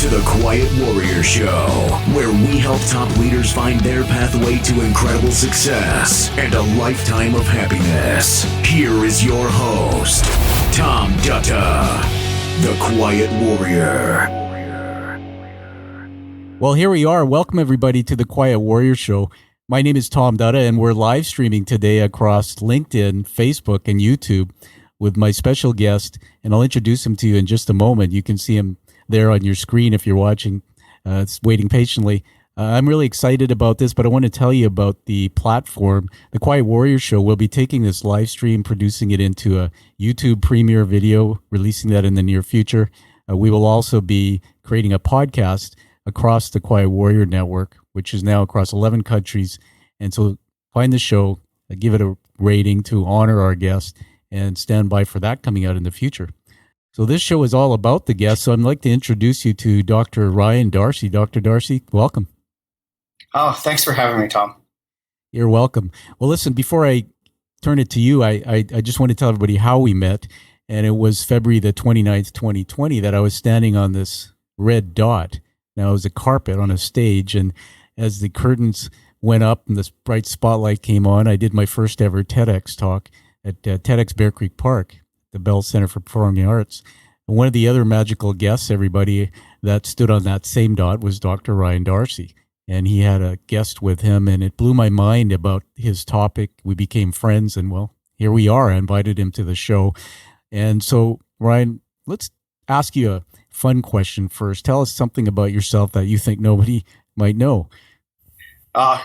to the Quiet Warrior Show, where we help top leaders find their pathway to incredible success and a lifetime of happiness. Here is your host, Tom Dutta, the Quiet Warrior. Well, here we are. Welcome, everybody, to the Quiet Warrior Show. My name is Tom Dutta, and we're live streaming today across LinkedIn, Facebook, and YouTube with my special guest, and I'll introduce him to you in just a moment. You can see him there on your screen if you're watching, waiting patiently. I'm really excited about this, but I want to tell you about the platform. The Quiet Warrior Show will be taking this live stream, producing it into a YouTube premiere video, releasing that in the near future. We will also be creating a podcast across the Quiet Warrior Network, which is now across 11 countries. And so find the show, give it a rating to honor our guest, and stand by for that coming out in the future. So this show is all about the guest. So I'd like to introduce you to Dr. Ryan Darcy. Dr. Darcy, welcome. Oh, thanks for having me, Tom. You're welcome. Well, listen, before I turn it to you, I just want to tell everybody how we met. And it was February the 29th, 2020, that I was standing on this red dot. Now, it was a carpet on a stage. And as the curtains went up and this bright spotlight came on, I did my first ever TEDx talk at TEDx Bear Creek Park, the Bell Center for Performing Arts. And one of the other magical guests, everybody, that stood on that same dot was Dr. Ryan Darcy. And he had a guest with him, and it blew my mind about his topic. We became friends, and well, here we are. I invited him to the show. And so, Ryan, let's ask you a fun question first. Tell us something about yourself that you think nobody might know. I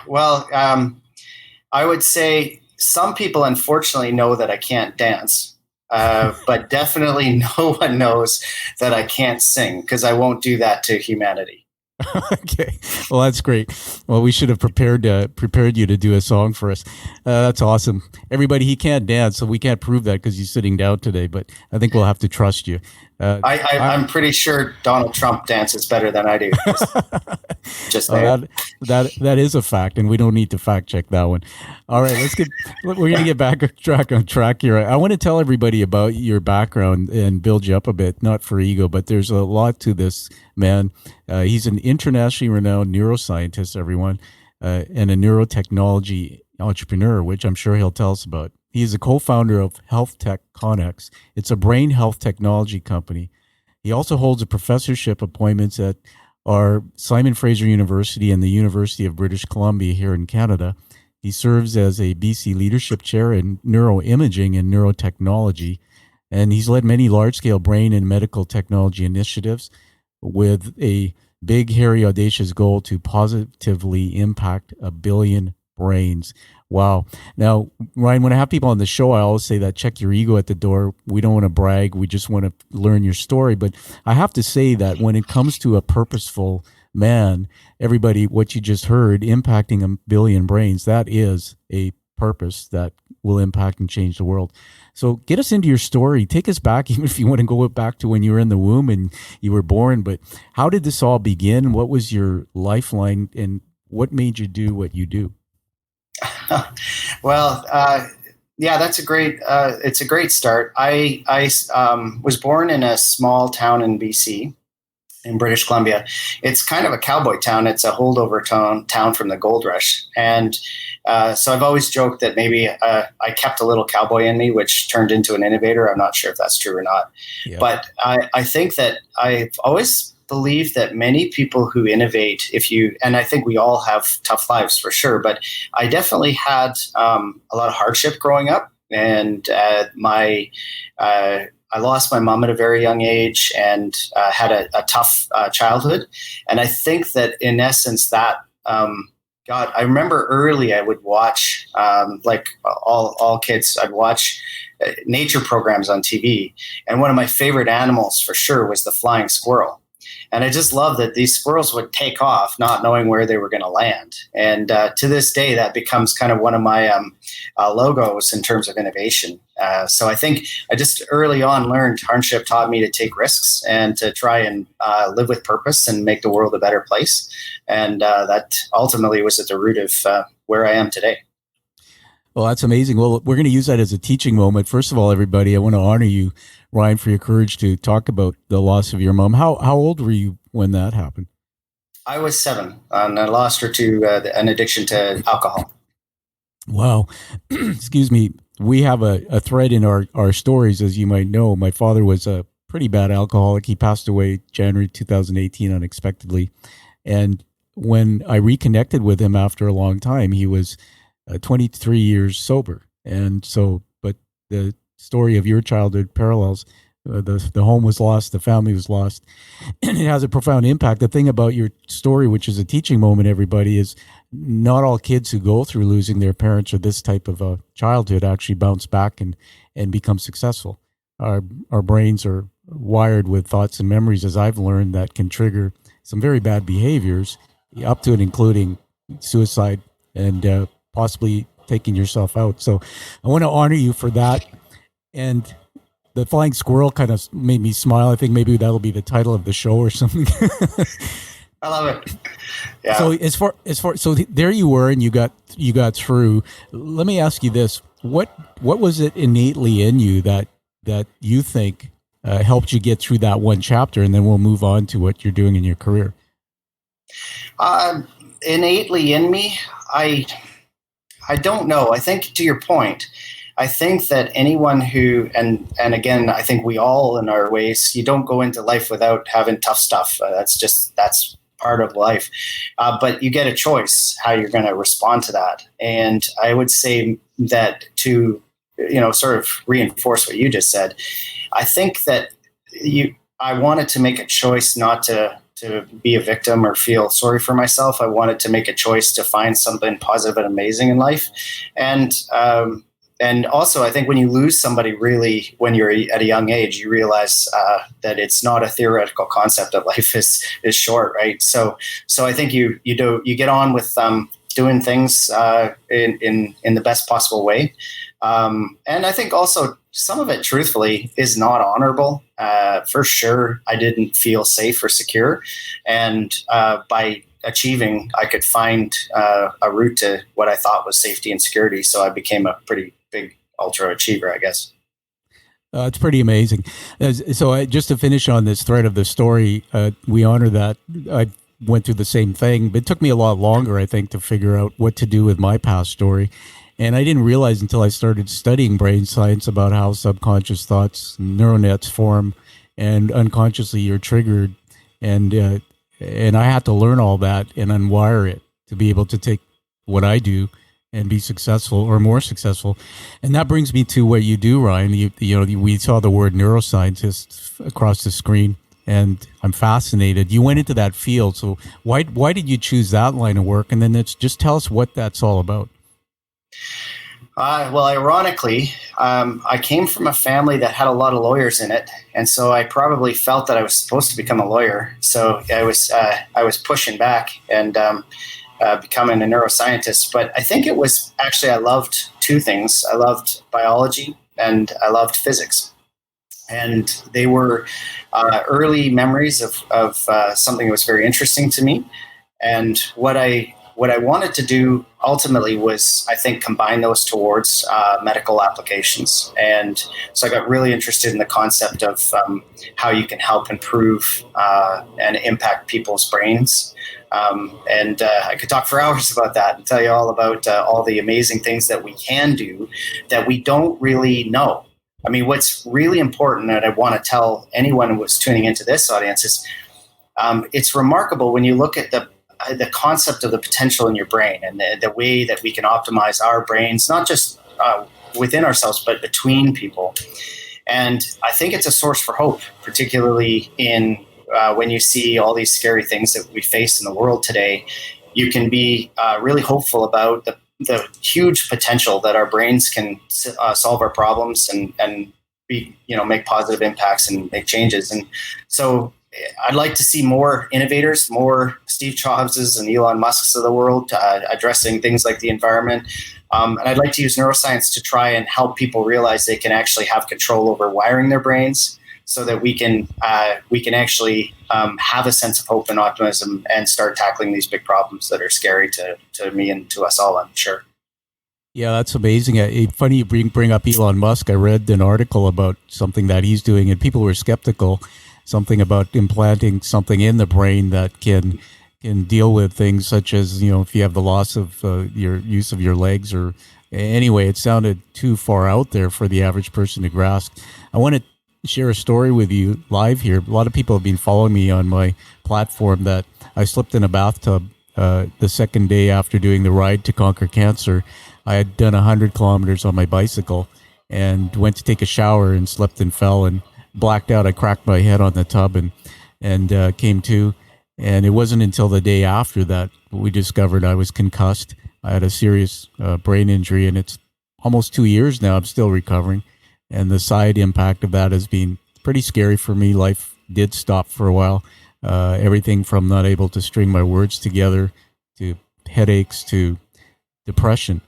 would say some people, unfortunately, know that I can't dance. But definitely no one knows that I can't sing, because I won't do that to humanity. Okay. Well, that's great. Well, we should have prepared you to do a song for us. That's awesome. Everybody, he can't dance, so we can't prove that because he's sitting down today, but I think we'll have to trust you. I'm pretty sure Donald Trump dances better than I do. Just that is a fact, and we don't need to fact check that one. All right, we're going to get back on track here. I want to tell everybody about your background and build you up a bit, not for ego, but there's a lot to this man. He's an internationally renowned neuroscientist, everyone, and a neurotechnology entrepreneur, which I'm sure he'll tell us about. He is a co-founder of HealthTech Connex. It's a brain health technology company. He also holds a professorship appointments at our Simon Fraser University and the University of British Columbia here in Canada. He serves as a BC leadership chair in neuroimaging and neurotechnology, and he's led many large-scale brain and medical technology initiatives with a big, hairy, audacious goal to positively impact 1 billion brains. Wow. Now, Ryan, when I have people on the show, I always say that check your ego at the door. We don't want to brag. We just want to learn your story. But I have to say that when it comes to a purposeful man, everybody, what you just heard, impacting 1 billion brains, that is a purpose that will impact and change the world. So get us into your story. Take us back, even if you want to go back to when you were in the womb and you were born. But how did this all begin? What was your lifeline, and what made you do what you do? Well, that's it's a great start. I was born in a small town in BC, in British Columbia. It's kind of a cowboy town. It's a holdover town from the gold rush. And so I've always joked that maybe I kept a little cowboy in me, which turned into an innovator. I'm not sure if that's true or not. Yeah. But I think that I've always believe that many people who innovate, and I think we all have tough lives for sure, but I definitely had a lot of hardship growing up, and I lost my mom at a very young age and had a tough childhood. And I think that in essence that, I remember early I would watch, like all kids, I'd watch nature programs on TV. And one of my favorite animals for sure was the flying squirrel. And I just love that these squirrels would take off, not knowing where they were going to land. And to this day, that becomes kind of one of my logos in terms of innovation. So I think I just early on learned hardship taught me to take risks and to try and live with purpose and make the world a better place. And that ultimately was at the root of where I am today. Well, that's amazing. Well, we're going to use that as a teaching moment. First of all, everybody, I want to honor you, Ryan, for your courage to talk about the loss of your mom. How old were you when that happened? I was 7, and I lost her to an addiction to alcohol. Wow. Excuse me. We have a thread in our stories, as you might know. My father was a pretty bad alcoholic. He passed away January 2018 unexpectedly. And when I reconnected with him after a long time, he was 23 years sober. And so, but the story of your childhood parallels. The home was lost, the family was lost, and it has a profound impact. The thing about your story, which is a teaching moment, everybody, is not all kids who go through losing their parents or this type of a childhood actually bounce back and become successful. Our brains are wired with thoughts and memories, as I've learned, that can trigger some very bad behaviors, up to and including suicide and possibly taking yourself out. So I want to honor you for that. And the flying squirrel kind of made me smile. I think maybe that'll be the title of the show or something. I love it. Yeah. So there you were, and you got through. Let me ask you this: what was it innately in you that you think helped you get through that one chapter, and then we'll move on to what you're doing in your career? Innately in me, I don't know. I think, to your point, I think that anyone who, and again, I think we all in our ways, you don't go into life without having tough stuff. That's part of life. But you get a choice how you're going to respond to that. And I would say that to, sort of reinforce what you just said, I think that I wanted to make a choice not to be a victim or feel sorry for myself. I wanted to make a choice to find something positive and amazing in life. And also, I think when you lose somebody really when you're at a young age, you realize that it's not a theoretical concept that life is short, right? So I think you get on with doing things in the best possible way. And I think also some of it, truthfully, is not honorable. For sure, I didn't feel safe or secure. And by achieving, I could find a route to what I thought was safety and security. So I became a pretty big ultra achiever, I guess. It's pretty amazing. So just to finish on this thread of the story, we honor that. I went through the same thing, but it took me a lot longer, I think, to figure out what to do with my past story. And I didn't realize until I started studying brain science about how subconscious thoughts, neural nets form, and unconsciously you're triggered. And I had to learn all that and unwire it to be able to take what I do and be successful or more successful. And that brings me to what you do, Ryan. We saw the word neuroscientist across the screen, and I'm fascinated. You went into that field. So why did you choose that line of work? And then just tell us what that's all about. Well, ironically, I came from a family that had a lot of lawyers in it, and so I probably felt that I was supposed to become a lawyer. So I was pushing back and becoming a neuroscientist. But I think it was actually, I loved two things. I loved biology and I loved physics. And they were early memories of something that was very interesting to me. And what I wanted to do ultimately was, I think, combine those towards medical applications. And so I got really interested in the concept of how you can help improve and impact people's brains. And I could talk for hours about that and tell you all about all the amazing things that we can do that we don't really know. I mean, what's really important that I want to tell anyone who was tuning into this audience is it's remarkable when you look at the concept of the potential in your brain and the way that we can optimize our brains, not just within ourselves, but between people. And I think it's a source for hope, particularly in when you see all these scary things that we face in the world today. You can be really hopeful about the huge potential that our brains can solve our problems and make positive impacts and make changes. And so I'd like to see more innovators, more Steve Jobses and Elon Musks of the world addressing things like the environment. And I'd like to use neuroscience to try and help people realize they can actually have control over wiring their brains so that we can actually have a sense of hope and optimism and start tackling these big problems that are scary to me and to us all, I'm sure. Yeah, that's amazing. Funny you bring up Elon Musk. I read an article about something that he's doing, and people were skeptical. Something about implanting something in the brain that can deal with things such as, if you have the loss of your use of your legs, or anyway, it sounded too far out there for the average person to grasp. I want to share a story with you live here. A lot of people have been following me on my platform that I slipped in a bathtub the second day after doing the Ride to Conquer Cancer. I had done 100 kilometers on my bicycle and went to take a shower and slept and fell and blacked out. I cracked my head on the tub and came to. And it wasn't until the day after that we discovered I was concussed. I had a serious brain injury, and it's almost 2 years now. I'm still recovering. And the side impact of that has been pretty scary for me. Life did stop for a while. Everything from not able to string my words together to headaches to depression.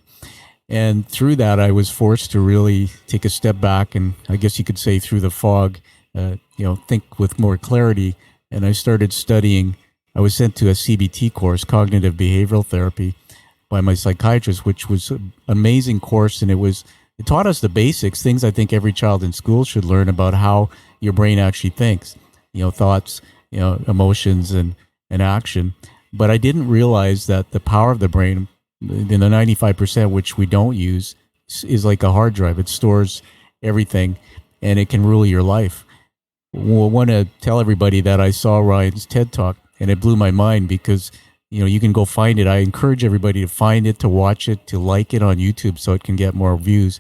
And through that, I was forced to really take a step back, and I guess you could say through the fog, think with more clarity. And I started studying. I was sent to a CBT course, cognitive behavioral therapy, by my psychiatrist, which was an amazing course, and it taught us the basics, things I think every child in school should learn about how your brain actually thinks, thoughts, emotions and action. But I didn't realize that the power of the brain, in the 95% which we don't use, is like a hard drive. It stores everything, and it can rule your life. I want to tell everybody that I saw Ryan's TED Talk, and it blew my mind because, you can go find it. I encourage everybody to find it, to watch it, to like it on YouTube so it can get more views.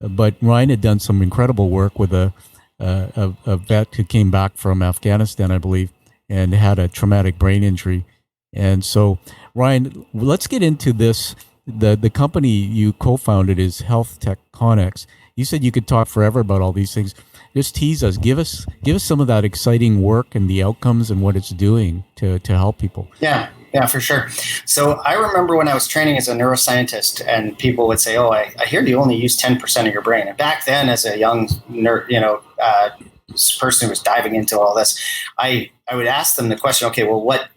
But Ryan had done some incredible work with a vet who came back from Afghanistan, I believe, and had a traumatic brain injury. And so, Ryan, let's get into this. The company you co-founded is HealthTech Connex. You said you could talk forever about all these things. Just tease us. Give us some of that exciting work and the outcomes and what it's doing to help people. Yeah, for sure. So I remember when I was training as a neuroscientist, and people would say, "Oh, I hear you only use 10% of your brain." And back then, as a young person who was diving into all this, I would ask them the question, "Okay, well, what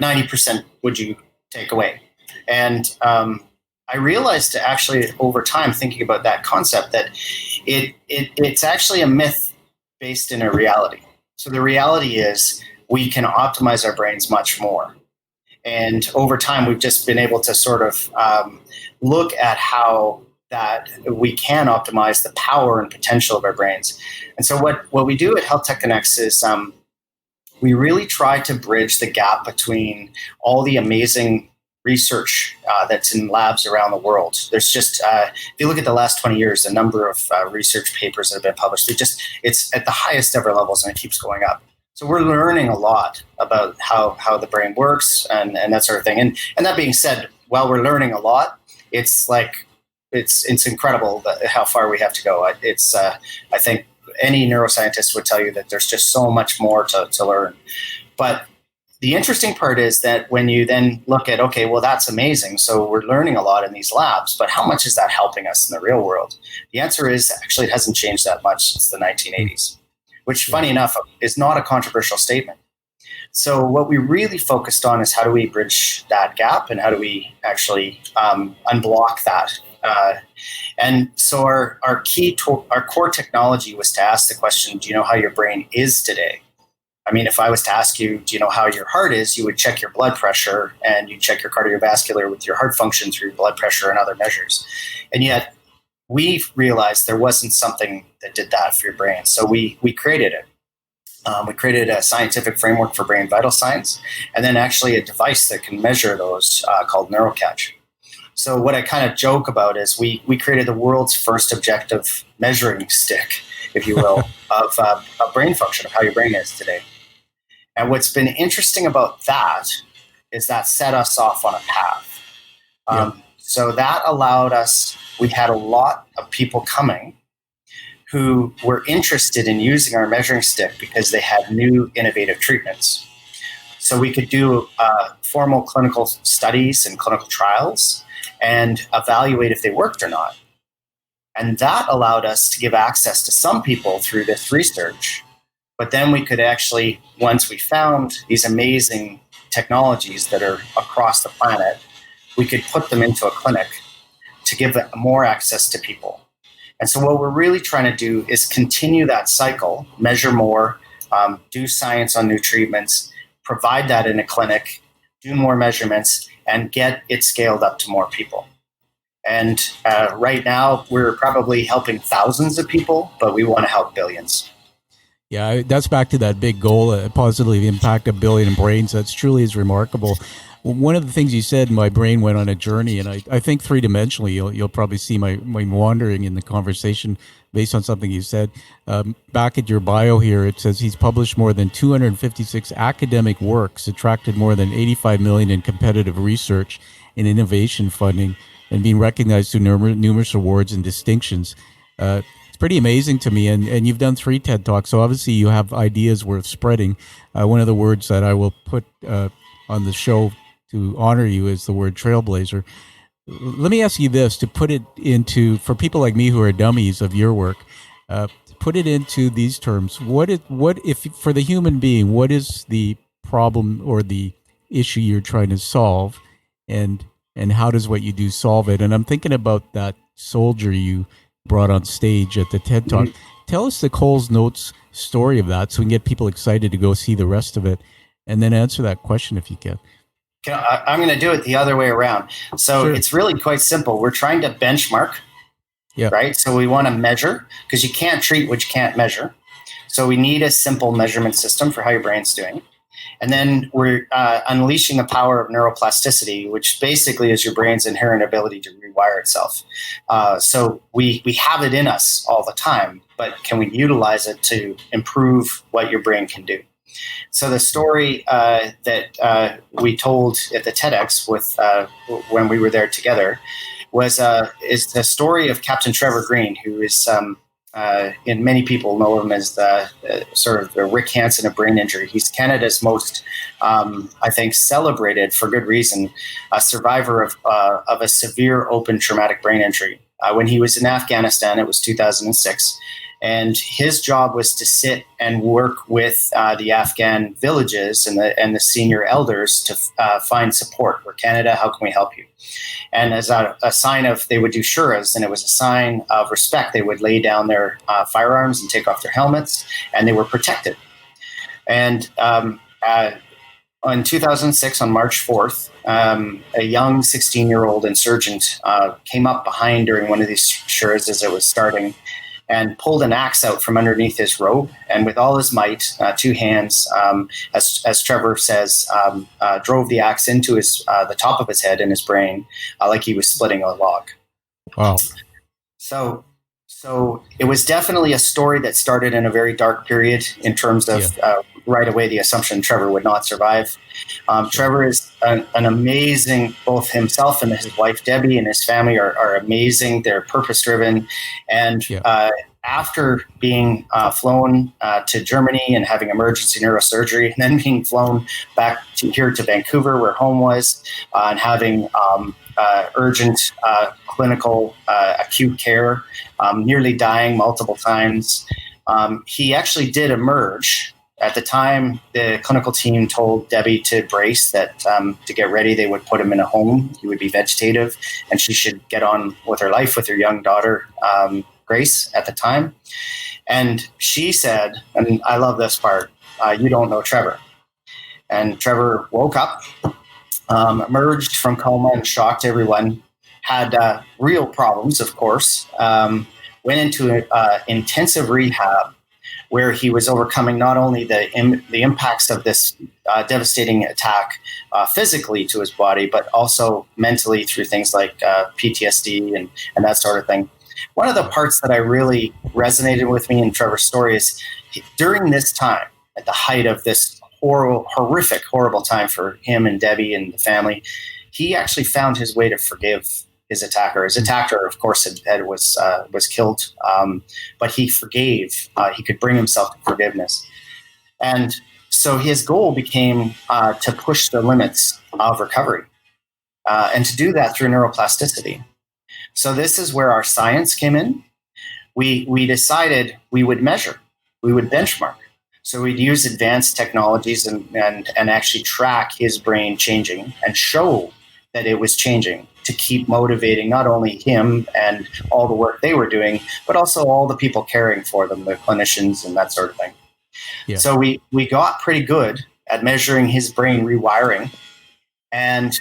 90% would you take away?" And I realized actually over time, thinking about that concept, that it's actually a myth based in a reality. So the reality is we can optimize our brains much more. And over time, we've just been able to sort of look at how that we can optimize the power and potential of our brains. And so what we do at HealthTech Connex is we really try to bridge the gap between all the amazing research that's in labs around the world. There's just, if you look at the last 20 years, the number of research papers that have been published, it's at the highest ever levels, and it keeps going up. So we're learning a lot about how the brain works and that sort of thing. And that being said, while we're learning a lot, it's incredible how far we have to go. I think any neuroscientist would tell you that there's just so much more to learn. But the interesting part is that when you then look at, okay, well, that's amazing. So we're learning a lot in these labs, but how much is that helping us in the real world? The answer is actually it hasn't changed that much since the 1980s. Which, funny enough, is not a controversial statement. So what we really focused on is how do we bridge that gap and how do we actually unblock that. And so our core technology was to ask the question, do you know how your brain is today? I mean, if I was to ask you, do you know how your heart is, you would check your blood pressure and you check your cardiovascular with your heart function through blood pressure and other measures. And yet, we realized there wasn't something that did that for your brain. So we created it. We created a scientific framework for brain vital signs, and then actually a device that can measure those called NeuroCatch. So what I kind of joke about is we created the world's first objective measuring stick, if you will, of brain function, of how your brain is today. And what's been interesting about that is that set us off on a path. So that allowed us, we had a lot of people coming who were interested in using our measuring stick because they had new innovative treatments. So we could do formal clinical studies and clinical trials and evaluate if they worked or not. And that allowed us to give access to some people through this research. But then we could actually, once we found these amazing technologies that are across the planet, we could put them into a clinic to give more access to people. And so what we're really trying to do is continue that cycle, measure more, do science on new treatments, provide that in a clinic, do more measurements, and get it scaled up to more people. And right now, we're probably helping thousands of people, but we want to help billions. Yeah, that's back to that big goal, positively impact 1 billion brains. That's truly is remarkable. One of the things you said, my brain went on a journey, and I think three-dimensionally, you'll probably see my wandering in the conversation based on something you said. Back at your bio here, it says he's published more than 256 academic works, attracted more than 85 million in competitive research and innovation funding, and being recognized through numerous awards and distinctions. It's pretty amazing to me, and you've done 3 TED Talks, so obviously you have ideas worth spreading. One of the words that I will put on the show to honor you is the word trailblazer. Let me ask you this, to put it into, for people like me who are dummies of your work, put it into these terms. What if for the human being, what is the problem or the issue you're trying to solve, and how does what you do solve it? And I'm thinking about that soldier you brought on stage at the TED Talk. Mm-hmm. Tell us the Coles Notes story of that so we can get people excited to go see the rest of it, and then answer that question if you can. I'm going to do it the other way around. So Sure. It's really quite simple. We're trying to benchmark, right? So we want to measure, because you can't treat what you can't measure. So we need a simple measurement system for how your brain's doing. And then we're unleashing the power of neuroplasticity, which basically is your brain's inherent ability to rewire itself. So we have it in us all the time, but can we utilize it to improve what your brain can do? So the story that we told at the TEDx with when we were there together is the story of Captain Trevor Greenes, who is and many people know him as the sort of the Rick Hansen of brain injury. He's Canada's most, I think, celebrated, for good reason, a survivor of a severe open traumatic brain injury. When he was in Afghanistan, it was 2006. And his job was to sit and work with the Afghan villages and the senior elders to find support. We're Canada, how can we help you? And as a sign of, they would do shuras, and it was a sign of respect. They would lay down their firearms and take off their helmets, and they were protected. And in 2006, on March 4th, a young 16-year-old insurgent came up behind during one of these shuras as it was starting, and pulled an axe out from underneath his robe, and with all his might, 2 hands, as Trevor says, drove the axe into the top of his head and his brain, like he was splitting a log. Wow. So it was definitely a story that started in a very dark period in terms of right away the assumption Trevor would not survive. Trevor is an amazing, both himself and his wife Debbie and his family are amazing. They're purpose-driven. And after being flown to Germany and having emergency neurosurgery, and then being flown back here to Vancouver, where home was, and having urgent clinical acute care, nearly dying multiple times, he actually did emerge. At the time, the clinical team told Debbie to brace, that to get ready, they would put him in a home. He would be vegetative, and she should get on with her life with her young daughter, Grace, at the time. And she said, and I love this part, you don't know Trevor. And Trevor woke up, emerged from coma and shocked everyone, had real problems, of course, went into intensive rehab, where he was overcoming not only the impacts of this devastating attack physically to his body, but also mentally through things like PTSD and that sort of thing. One of the parts that I really resonated with me in Trevor's story is during this time, at the height of this horrible time for him and Debbie and the family, he actually found his way to forgive his attacker. His attacker, of course, was killed, but he forgave. He could bring himself to forgiveness. And so his goal became to push the limits of recovery, and to do that through neuroplasticity. So this is where our science came in. We decided we would measure, we would benchmark. So we'd use advanced technologies and actually track his brain changing and show that it was changing. to keep motivating not only him and all the work they were doing, but also all the people caring for them, the clinicians and that sort of thing. Yeah. So we got pretty good at measuring his brain rewiring, and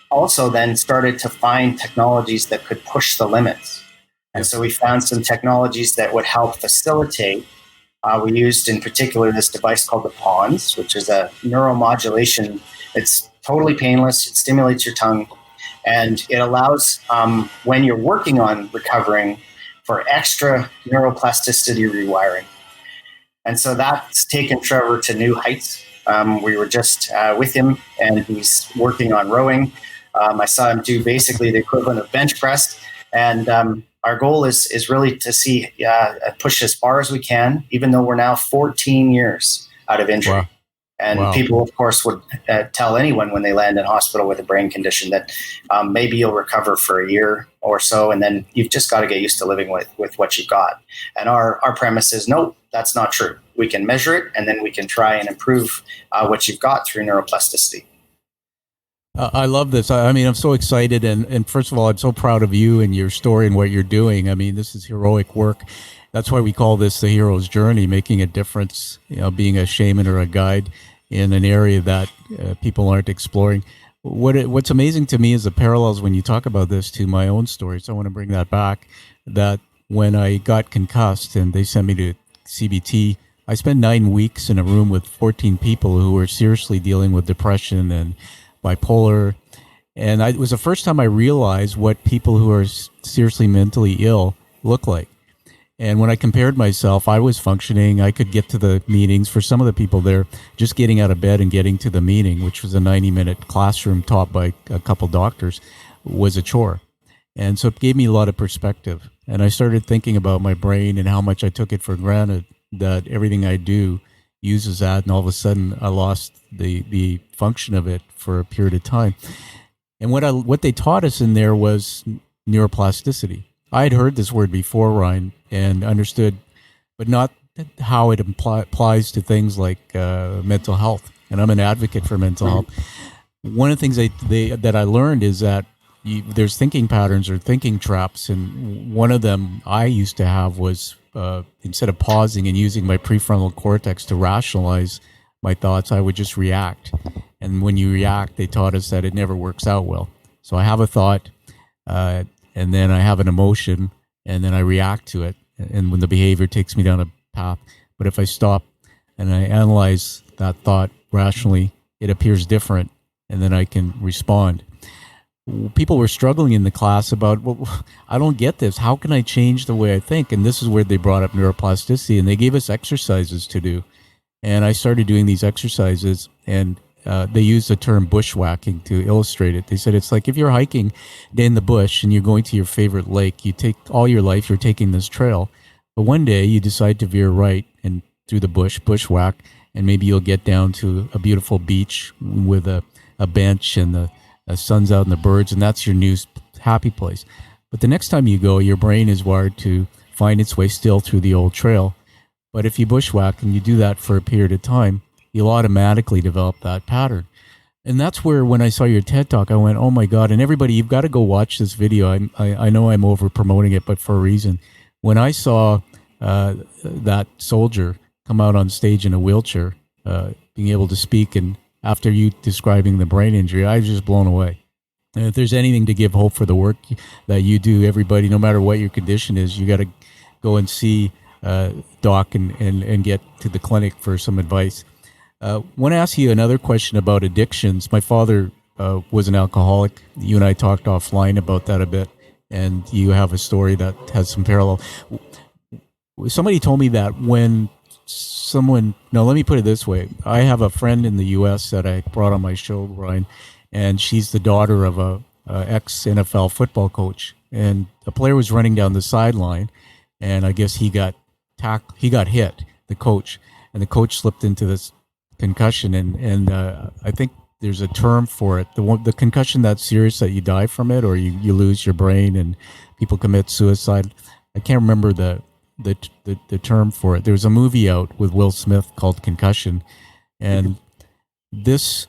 also then started to find technologies that could push the limits. And so we found some technologies that would help facilitate. We used in particular this device called the PONS, which is a neuromodulation. It's totally painless. It stimulates your tongue, and it allows, when you're working on recovering, for extra neuroplasticity rewiring. And so that's taken Trevor to new heights. We were just with him, and he's working on rowing. I saw him do basically the equivalent of bench press. And our goal is really to see push as far as we can, even though we're now 14 years out of injury. Wow. And people, of course, would tell anyone when they land in hospital with a brain condition that maybe you'll recover for a year or so, and then you've just got to get used to living with what you've got. And our premise is, no, that's not true. We can measure it, and then we can try and improve what you've got through neuroplasticity. I love this. I mean, I'm so excited. And first of all, I'm so proud of you and your story and what you're doing. I mean, this is heroic work. That's why we call this the hero's journey, making a difference, being a shaman or a guide in an area that people aren't exploring. What's amazing to me is the parallels when you talk about this to my own story. So I want to bring that back, that when I got concussed and they sent me to CBT, I spent 9 weeks in a room with 14 people who were seriously dealing with depression and bipolar. And it was the first time I realized what people who are seriously mentally ill look like. And when I compared myself, I was functioning. I could get to the meetings. For some of the people there, just getting out of bed and getting to the meeting, which was a 90-minute classroom taught by a couple doctors, was a chore. And so it gave me a lot of perspective. And I started thinking about my brain and how much I took it for granted, that everything I do uses that. And all of a sudden, I lost the function of it for a period of time. And what they taught us in there was neuroplasticity. I had heard this word before, Ryan, and understood, but not how it applies to things like mental health. And I'm an advocate for mental health. One of the things that I learned is that there's thinking patterns or thinking traps, and one of them I used to have was instead of pausing and using my prefrontal cortex to rationalize my thoughts, I would just react. And when you react, they taught us that it never works out well. So I have a thought, and then I have an emotion, and then I react to it. And when the behavior takes me down a path, but if I stop and I analyze that thought rationally, it appears different, and then I can respond. People were struggling in the class about, well, I don't get this. How can I change the way I think? And this is where they brought up neuroplasticity, and they gave us exercises to do. And I started doing these exercises, and they used the term bushwhacking to illustrate it. They said it's like if you're hiking in the bush and you're going to your favorite lake, you take all your life, you're taking this trail. But one day you decide to veer right and through the bushwhack, and maybe you'll get down to a beautiful beach with a bench and the sun's out and the birds, and that's your new happy place. But the next time you go, your brain is wired to find its way still through the old trail. But if you bushwhack and you do that for a period of time, you'll automatically develop that pattern. And that's where, when I saw your TED Talk, I went, oh my God. And everybody, you've got to go watch this video. I know I'm over promoting it, but for a reason. When I saw that soldier come out on stage in a wheelchair, being able to speak, and after you describing the brain injury, I was just blown away. And if there's anything to give hope for the work that you do, everybody, no matter what your condition is, you got to go and see Doc and get to the clinic for some advice. I want to ask you another question about addictions. My father was an alcoholic. You and I talked offline about that a bit, and you have a story that has some parallel. Somebody told me that when let me put it this way. I have a friend in the U.S. that I brought on my show, Ryan, and she's the daughter of a ex-NFL football coach. And a player was running down the sideline, and I guess he got hit, the coach, and the coach slipped into this concussion, and I think there's a term for it. The concussion that's serious that you die from it, or you lose your brain and people commit suicide. I can't remember the term for it. There was a movie out with Will Smith called Concussion, and this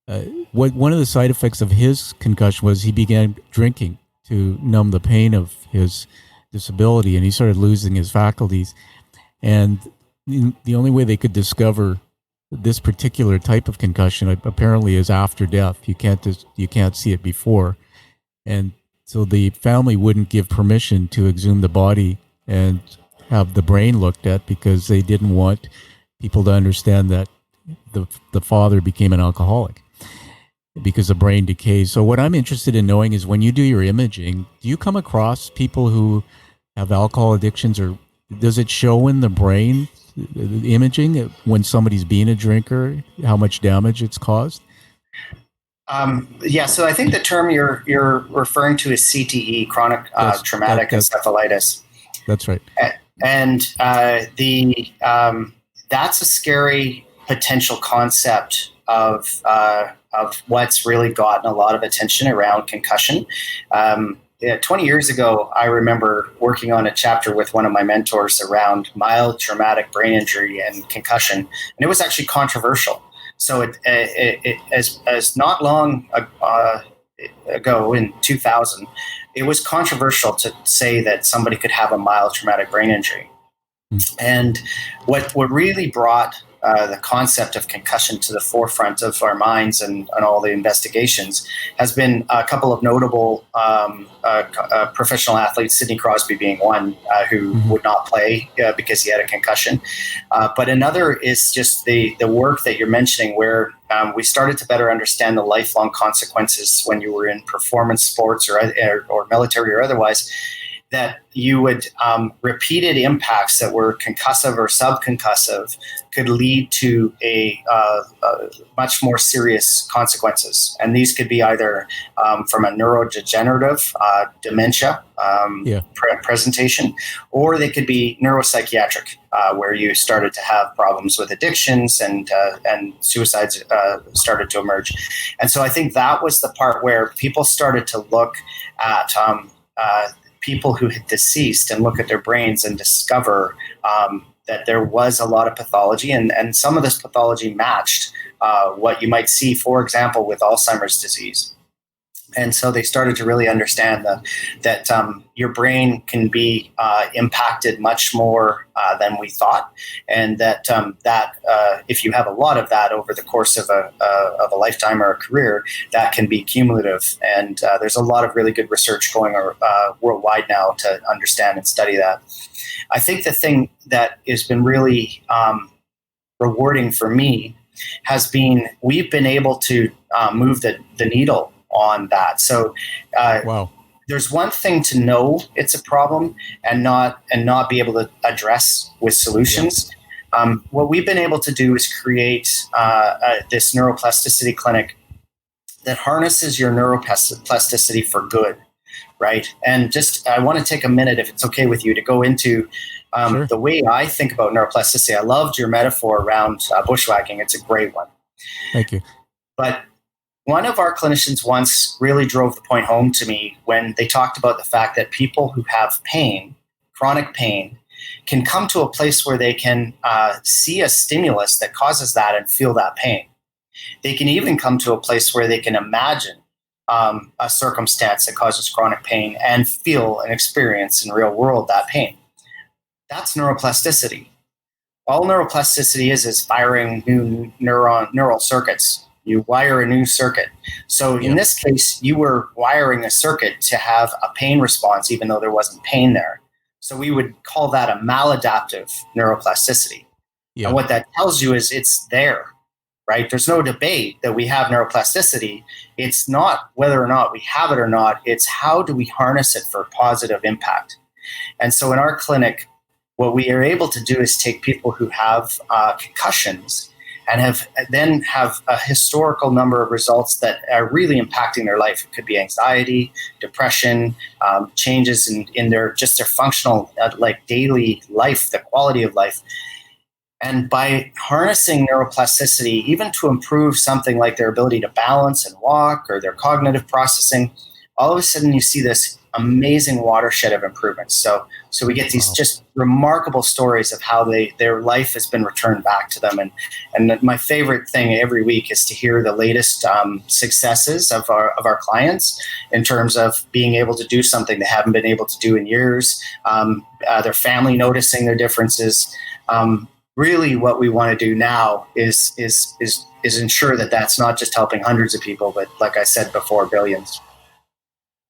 uh, one of the side effects of his concussion was he began drinking to numb the pain of his disability, and he started losing his faculties. And the only way they could discover this particular type of concussion apparently is after death. You can't see it before, and so the family wouldn't give permission to exhume the body and have the brain looked at because they didn't want people to understand that the father became an alcoholic because the brain decays. So what I'm interested in knowing is when you do your imaging, do you come across people who have alcohol addictions, or does it show in the brain, the imaging, when somebody's being a drinker, how much damage it's caused? Yeah, so I think the term you're referring to is CTE, chronic traumatic encephalitis. That's right. And that's a scary potential concept of what's really gotten a lot of attention around concussion. 20 years ago, I remember working on a chapter with one of my mentors around mild traumatic brain injury and concussion, and it was actually controversial. So as not long ago in 2000, it was controversial to say that somebody could have a mild traumatic brain injury. And what really brought the concept of concussion to the forefront of our minds and all the investigations has been a couple of notable professional athletes, Sidney Crosby being one, who would not play because he had a concussion. But another is just the work that you're mentioning, where we started to better understand the lifelong consequences when you were in performance sports or military or otherwise, that you would repeated impacts that were concussive or subconcussive could lead to a much more serious consequences. And these could be either from a neurodegenerative dementia presentation, or they could be neuropsychiatric, where you started to have problems with addictions and suicides started to emerge. And so I think that was the part where people started to look at people who had deceased and look at their brains and discover that there was a lot of pathology, and some of this pathology matched what you might see, for example, with Alzheimer's disease. And so they started to really understand that your brain can be impacted much more than we thought, and that if you have a lot of that over the course of a lifetime or a career, that can be cumulative. And there's a lot of really good research going worldwide now to understand and study that. I think the thing that has been really rewarding for me has been we've been able to move the needle on that. So wow. There's one thing to know it's a problem and not be able to address with solutions. Yeah. What we've been able to do is create this neuroplasticity clinic that harnesses your neuroplasticity for good, right? And just I want to take a minute, if it's okay with you, to go into sure. The way I think about neuroplasticity. I loved your metaphor around bushwhacking. It's a great one. Thank you. But one of our clinicians once really drove the point home to me when they talked about the fact that people who have pain, chronic pain, can come to a place where they can see a stimulus that causes that and feel that pain. They can even come to a place where they can imagine a circumstance that causes chronic pain and feel and experience in real world that pain. That's neuroplasticity. All neuroplasticity is firing new neural circuits. You wire a new circuit. So in this case, you were wiring a circuit to have a pain response, even though there wasn't pain there. So we would call that a maladaptive neuroplasticity. Yeah. And what that tells you is it's there, right? There's no debate that we have neuroplasticity. It's not whether or not we have it or not. It's how do we harness it for positive impact. And so in our clinic, what we are able to do is take people who have concussions and have a historical number of results that are really impacting their life. It could be anxiety, depression, changes in their functional daily life, the quality of life. And by harnessing neuroplasticity, even to improve something like their ability to balance and walk or their cognitive processing, all of a sudden you see this amazing watershed of improvements. So we get these just remarkable stories of how their life has been returned back to them. And my favorite thing every week is to hear the latest successes of our clients in terms of being able to do something they haven't been able to do in years, their family noticing their differences. Really what we want to do now is ensure that that's not just helping hundreds of people, but like I said before, billions.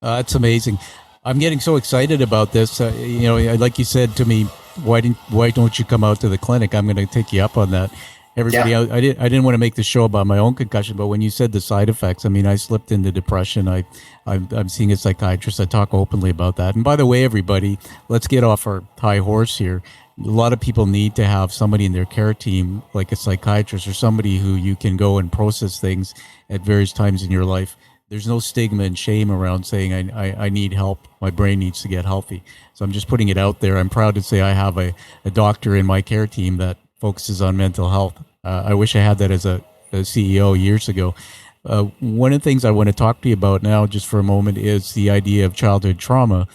That's amazing. I'm getting so excited about this. Like you said to me, why don't you come out to the clinic? I'm going to take you up on that. Everybody, yeah. I didn't want to make the show about my own concussion, but when you said the side effects, I mean, I slipped into depression. I'm seeing a psychiatrist. I talk openly about that. And by the way, everybody, let's get off our high horse here. A lot of people need to have somebody in their care team, like a psychiatrist or somebody who you can go and process things at various times in your life. There's no stigma and shame around saying I need help. My brain needs to get healthy. So I'm just putting it out there. I'm proud to say I have a doctor in my care team that focuses on mental health. I wish I had that as a CEO years ago. One of the things I want to talk to you about now, just for a moment, is the idea of childhood trauma.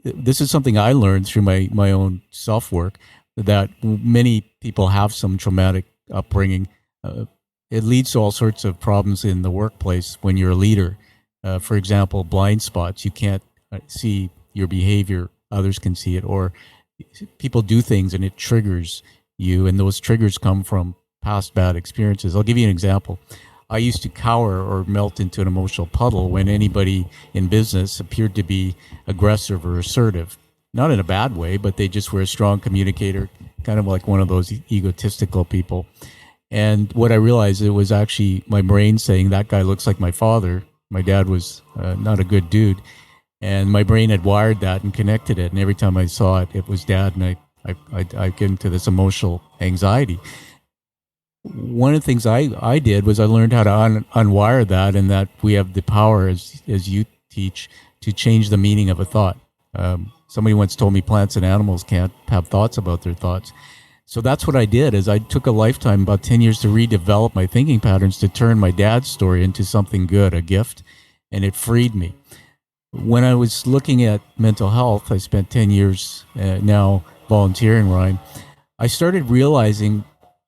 This is something I learned through my own self-work, that many people have some traumatic upbringing. It leads to all sorts of problems in the workplace when you're a leader. For example, blind spots. You can't see your behavior. Others can see it. Or people do things and it triggers you, and those triggers come from past bad experiences. I'll give you an example. I used to cower or melt into an emotional puddle when anybody in business appeared to be aggressive or assertive. Not in a bad way, but they just were a strong communicator, kind of like one of those egotistical people. And what I realized, it was actually my brain saying, that guy looks like my father. My dad was not a good dude. And my brain had wired that and connected it. And every time I saw it, it was dad. And I get into this emotional anxiety. One of the things I did was I learned how to unwire that, and that we have the power, as you teach, to change the meaning of a thought. Somebody once told me plants and animals can't have thoughts about their thoughts. So that's what I did, is I took a lifetime, about 10 years, to redevelop my thinking patterns, to turn my dad's story into something good, a gift, and it freed me. When I was looking at mental health, I spent 10 years now volunteering, Ryan. I started realizing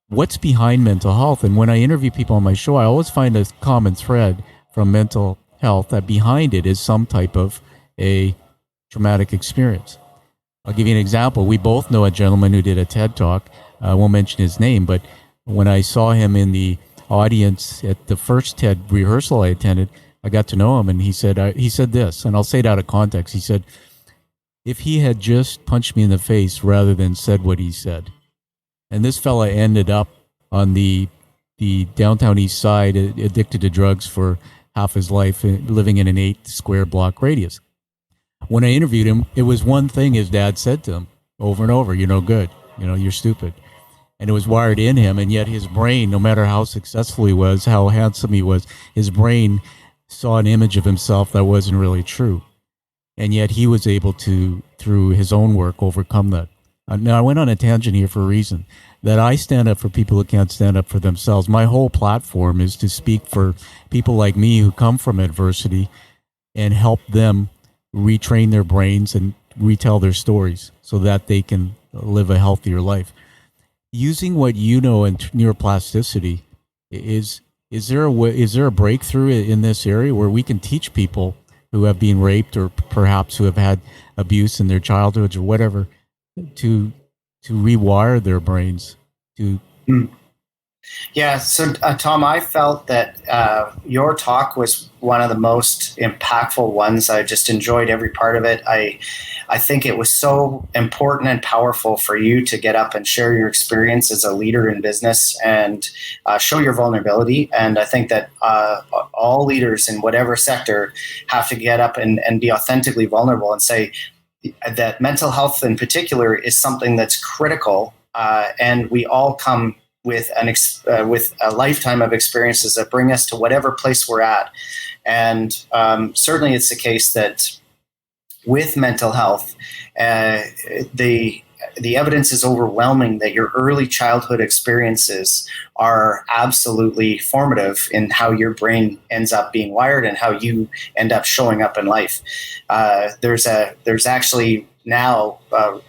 what's behind mental health. And when I interview people on my show, I always find a common thread from mental health, that behind it is some type of a traumatic experience. I'll give you an example. We both know a gentleman who did a TED Talk. I won't mention his name, but when I saw him in the audience at the first TED rehearsal I attended, I got to know him, and he said this, and I'll say it out of context. He said, if he had just punched me in the face rather than said what he said. And this fella ended up on the downtown east side, addicted to drugs for half his life, living in an 8 square block radius. When I interviewed him, it was one thing his dad said to him over and over: you're no good, you're stupid. And it was wired in him, and yet his brain, no matter how successful he was, how handsome he was, his brain saw an image of himself that wasn't really true. And yet he was able to, through his own work, overcome that. Now, I went on a tangent here for a reason, that I stand up for people who can't stand up for themselves. My whole platform is to speak for people like me who come from adversity and help them retrain their brains and retell their stories so that they can live a healthier life. Using what you know in neuroplasticity, is there a breakthrough in this area where we can teach people who have been raped, or perhaps who have had abuse in their childhoods or whatever, to rewire their brains to Yeah, so Tom, I felt that your talk was one of the most impactful ones. I just enjoyed every part of it. I think it was so important and powerful for you to get up and share your experience as a leader in business and show your vulnerability. And I think that all leaders in whatever sector have to get up and be authentically vulnerable and say that mental health in particular is something that's critical, and we all come with a lifetime of experiences that bring us to whatever place we're at. And certainly it's the case that with mental health, the the evidence is overwhelming that your early childhood experiences are absolutely formative in how your brain ends up being wired and how you end up showing up in life. There's actually now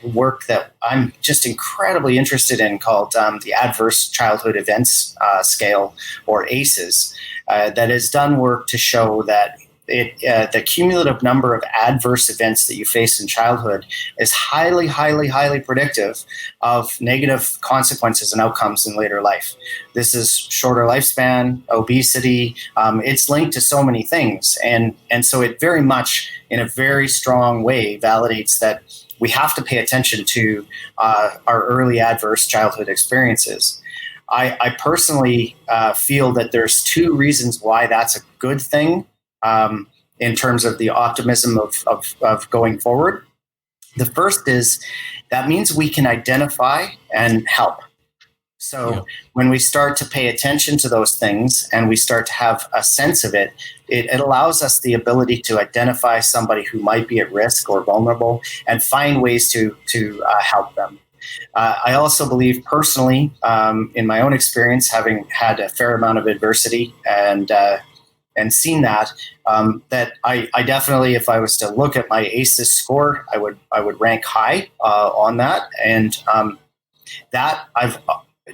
work that I'm just incredibly interested in called the Adverse Childhood Events Scale, or ACEs, that has done work to show that the cumulative number of adverse events that you face in childhood is highly, highly, highly predictive of negative consequences and outcomes in later life. This is shorter lifespan, obesity. It's linked to so many things. And so it very much, in a very strong way, validates that we have to pay attention to our early adverse childhood experiences. I personally feel that there's two reasons why that's a good thing in terms of the optimism of going forward. The first is that means we can identify and help. So when we start to pay attention to those things and we start to have a sense of it, it allows us the ability to identify somebody who might be at risk or vulnerable and find ways to help them. I also believe personally, in my own experience, having had a fair amount of adversity and seen that, that I definitely, if I was to look at my ACEs score, I would rank high on that. And that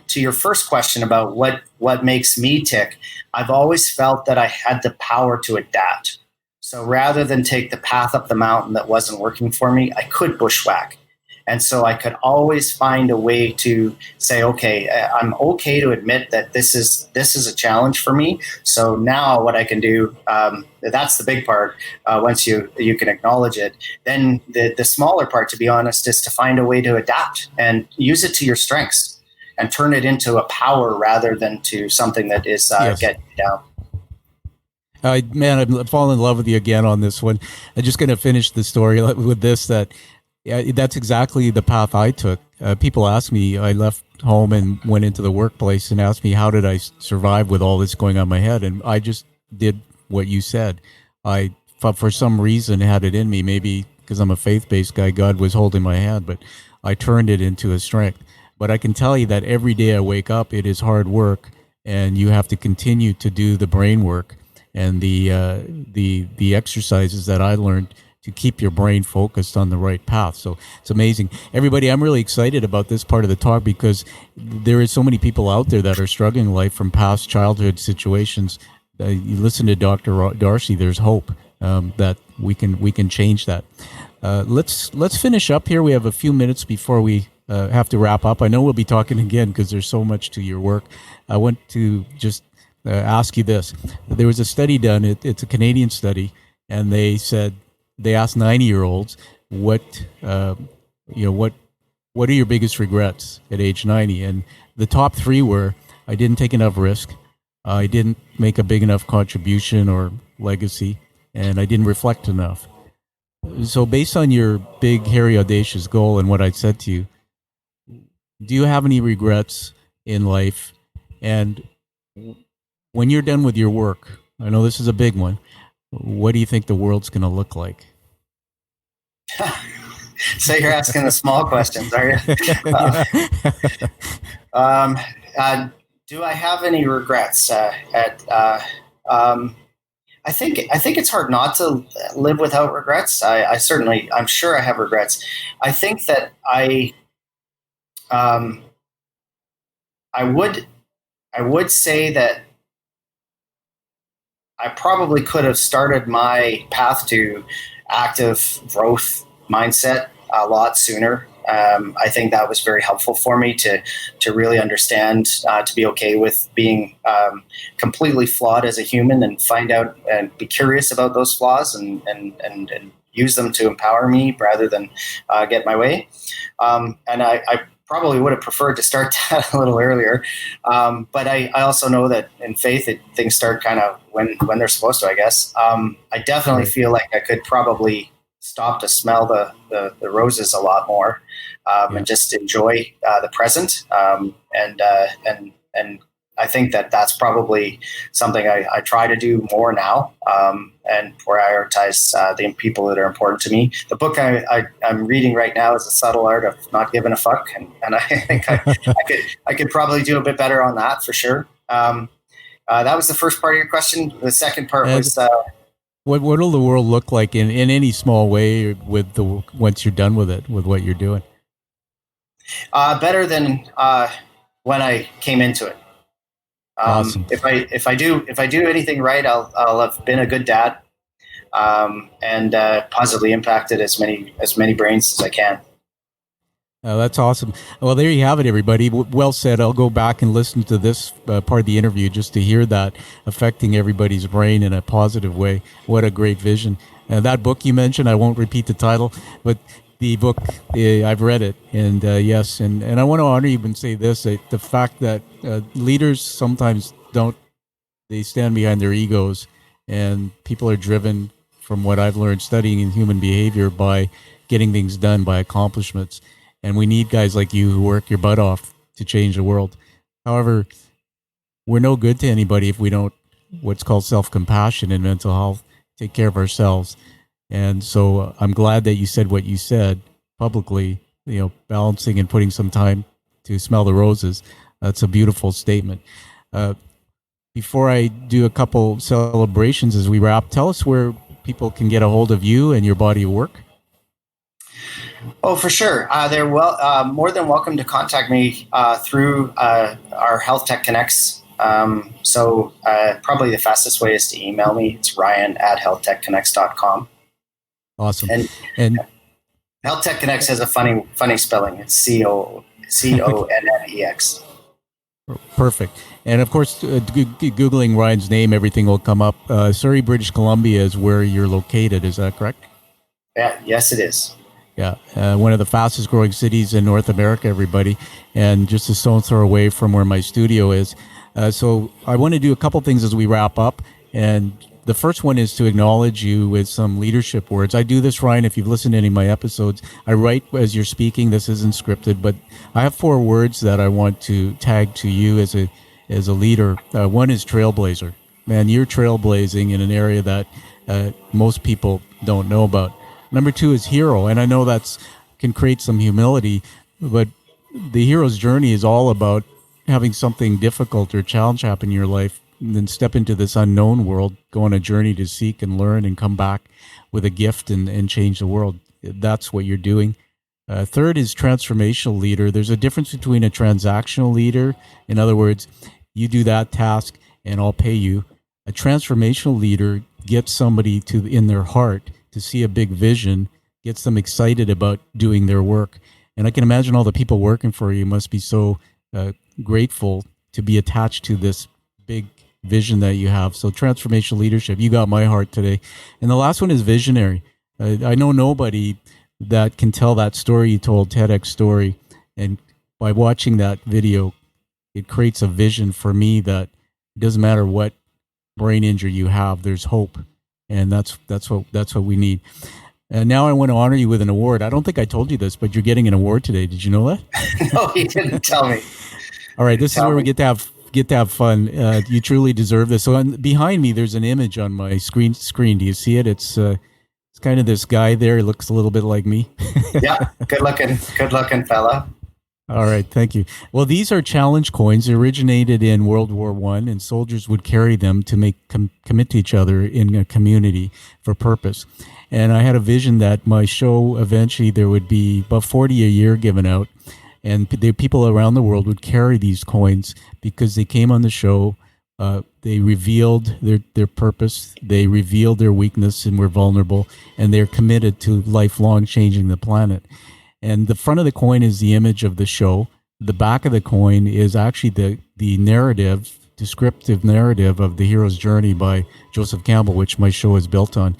to your first question about what makes me tick, I've always felt that I had the power to adapt. So rather than take the path up the mountain that wasn't working for me, I could bushwhack. And so I could always find a way to say, okay, I'm okay to admit that this is a challenge for me. So now what I can do, that's the big part. Once you can acknowledge it, then the smaller part, to be honest, is to find a way to adapt and use it to your strengths and turn it into a power rather than to something that is getting you down. Man, I'm falling in love with you again on this one. I'm just going to finish the story with this, that that's exactly the path I took. People ask me, I left home and went into the workplace and asked me, how did I survive with all this going on in my head? And I just did what you said. I, for some reason, had it in me, maybe because I'm a faith-based guy, God was holding my hand, but I turned it into a strength. But I can tell you that every day I wake up, it is hard work, and you have to continue to do the brain work and the exercises that I learned to keep your brain focused on the right path. So it's amazing. Everybody, I'm really excited about this part of the talk because there is so many people out there that are struggling in life from past childhood situations. You listen to Dr. Darcy, there's hope that we can change that. Let's finish up here. We have a few minutes before we have to wrap up. I know we'll be talking again because there's so much to your work. I want to just ask you this. There was a study done, it's a Canadian study, and they asked 90-year-olds what are your biggest regrets at age 90? And the top three were, I didn't take enough risk, I didn't make a big enough contribution or legacy, and I didn't reflect enough. So based on your big, hairy, audacious goal and what I said to you, do you have any regrets in life? And when you're done with your work, I know this is a big one, what do you think the world's going to look like? So you're asking the small questions, are you? Do I have any regrets? I think it's hard not to live without regrets. I'm sure I have regrets. I think that I would say that I probably could have started my path to active growth mindset a lot sooner. I think that was very helpful for me to really understand, to be okay with being completely flawed as a human and find out and be curious about those flaws and use them to empower me rather than get my way. And I probably would have preferred to start that a little earlier. But I also know that in faith, things start kind of when they're supposed to, I guess. I definitely feel like I could probably stop to smell the roses a lot more and just enjoy the present and I think that's probably something I try to do more now, and prioritize the people that are important to me. The book I'm reading right now is The Subtle Art of Not Giving a Fuck, and I think I could probably do a bit better on that for sure. That was the first part of your question. The second part was what will the world look like in any small way with once you're done with it, with what you're doing? Better than when I came into it. Awesome. If I do anything right, I'll have been a good dad, and positively impacted as many brains as I can. That's awesome. Well, there you have it, everybody. Well said. I'll go back and listen to this part of the interview just to hear that affecting everybody's brain in a positive way. What a great vision. That book you mentioned, I won't repeat the title, but the book, I've read it. And yes, and I want to honor you and say this, the fact that leaders sometimes they stand behind their egos, and people are driven, from what I've learned studying in human behavior, by getting things done, by accomplishments. And we need guys like you who work your butt off to change the world. However, we're no good to anybody if we don't, what's called self-compassion in mental health, take care of ourselves. And so I'm glad that you said what you said publicly, balancing and putting some time to smell the roses. That's a beautiful statement. Before I do a couple celebrations as we wrap, tell us where people can get a hold of you and your body of work. Oh, for sure. They're more than welcome to contact me through our HealthTech Connex. So probably the fastest way is to email me. It's ryan@healthtechconnex.com. Awesome. And HealthTech Connex has a funny spelling. It's CONNEX. Perfect. And of course, Googling Ryan's name, everything will come up. Surrey, British Columbia is where you're located. Is that correct? Yeah. Yes, it is. Yeah, one of the fastest growing cities in North America, everybody, and just a stone's throw away from where my studio is. So I want to do a couple things as we wrap up. And the first one is to acknowledge you with some leadership words. I do this, Ryan, if you've listened to any of my episodes. I write as you're speaking. This isn't scripted, but I have 4 words that I want to tag to you as a leader. One is trailblazer. Man, you're trailblazing in an area that most people don't know about. Number 2 is hero, and I know that's can create some humility, but the hero's journey is all about having something difficult or challenge happen in your life, and then step into this unknown world, go on a journey to seek and learn and come back with a gift and change the world. That's what you're doing. Third is transformational leader. There's a difference between a transactional leader. In other words, you do that task and I'll pay you. A transformational leader gets somebody in their heart to see a big vision, gets them excited about doing their work. And I can imagine all the people working for you must be so grateful to be attached to this big vision that you have. So transformational leadership, you got my heart today. And the last one is visionary. I know nobody that can tell that story you told, TEDx story. And by watching that video, it creates a vision for me that it doesn't matter what brain injury you have, there's hope. And that's what we need. And now I want to honor you with an award. I don't think I told you this, but you're getting an award today. Did you know that? No, you didn't tell me. All right, this is where we get to have fun. You truly deserve this. So behind me, there's an image on my screen. Do you see it? It's kind of this guy there. He looks a little bit like me. Yeah, good looking fella. All right, thank you. Well, these are challenge coins. They originated in World War I, and soldiers would carry them to make commit to each other in a community for purpose. And I had a vision that my show, eventually there would be about 40 a year given out, and the people around the world would carry these coins because they came on the show, they revealed their purpose, they revealed their weakness and were vulnerable, and they're committed to lifelong changing the planet. And the front of the coin is the image of the show. The back of the coin is actually the narrative, descriptive narrative of the hero's journey by Joseph Campbell, which my show is built on.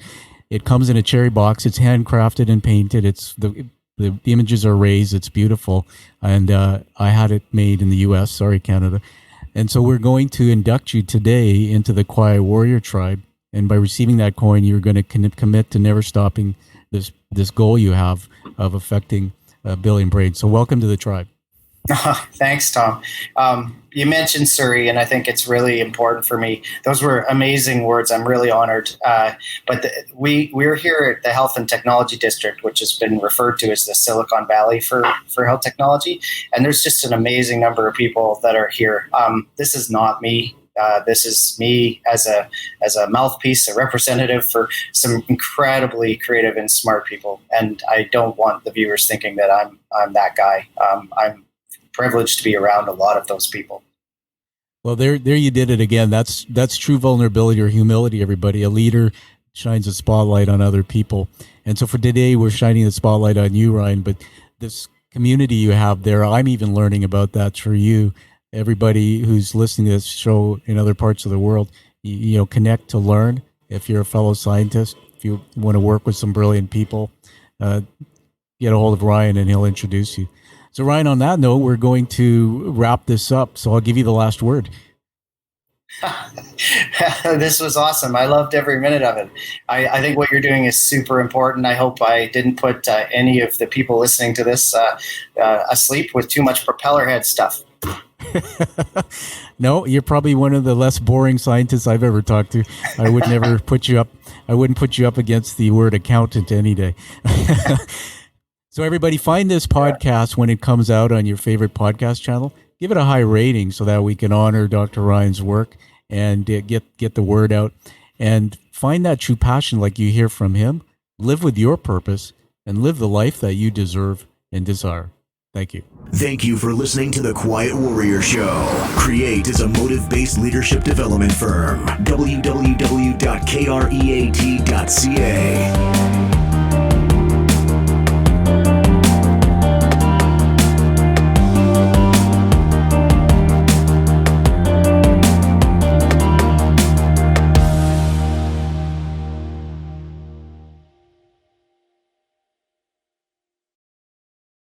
It comes in a cherry box. It's handcrafted and painted. It's the images are raised. It's beautiful. And I had it made in the U.S. Sorry, Canada. And so we're going to induct you today into the Quiet Warrior Tribe. And by receiving that coin, you're going to commit to never stopping this goal you have of affecting a billion brains. So welcome to the tribe. Thanks, Tom. You mentioned Surrey, and I think it's really important for me. Those were amazing words. I'm really honored. We're here at the Health and Technology District, which has been referred to as the Silicon Valley for health technology. And there's just an amazing number of people that are here. This is not me. This is me as a mouthpiece, a representative for some incredibly creative and smart people. And I don't want the viewers thinking that I'm that guy. I'm privileged to be around a lot of those people. Well, there you did it again. That's true vulnerability or humility, everybody. A leader shines a spotlight on other people. And so for today, we're shining the spotlight on you, Ryan, but this community you have there, I'm even learning about that through you. Everybody who's listening to this show in other parts of the world, you know, connect to learn. If you're a fellow scientist, if you want to work with some brilliant people, get a hold of Ryan and he'll introduce you. So Ryan, on that note, we're going to wrap this up. So I'll give you the last word. This was awesome. I loved every minute of it. I think what you're doing is super important. I hope I didn't put any of the people listening to this asleep with too much propeller head stuff. No, you're probably one of the less boring scientists I've ever talked to. I would never put you up. I wouldn't put you up against the word accountant any day. So everybody, find this podcast when it comes out on your favorite podcast channel. Give it a high rating so that we can honor Dr. Ryan's work and get the word out. And find that true passion like you hear from him. Live with your purpose and live the life that you deserve and desire. Thank you. Thank you for listening to The Quiet Warrior Show. Create is a motive-based leadership development firm. www.kreat.ca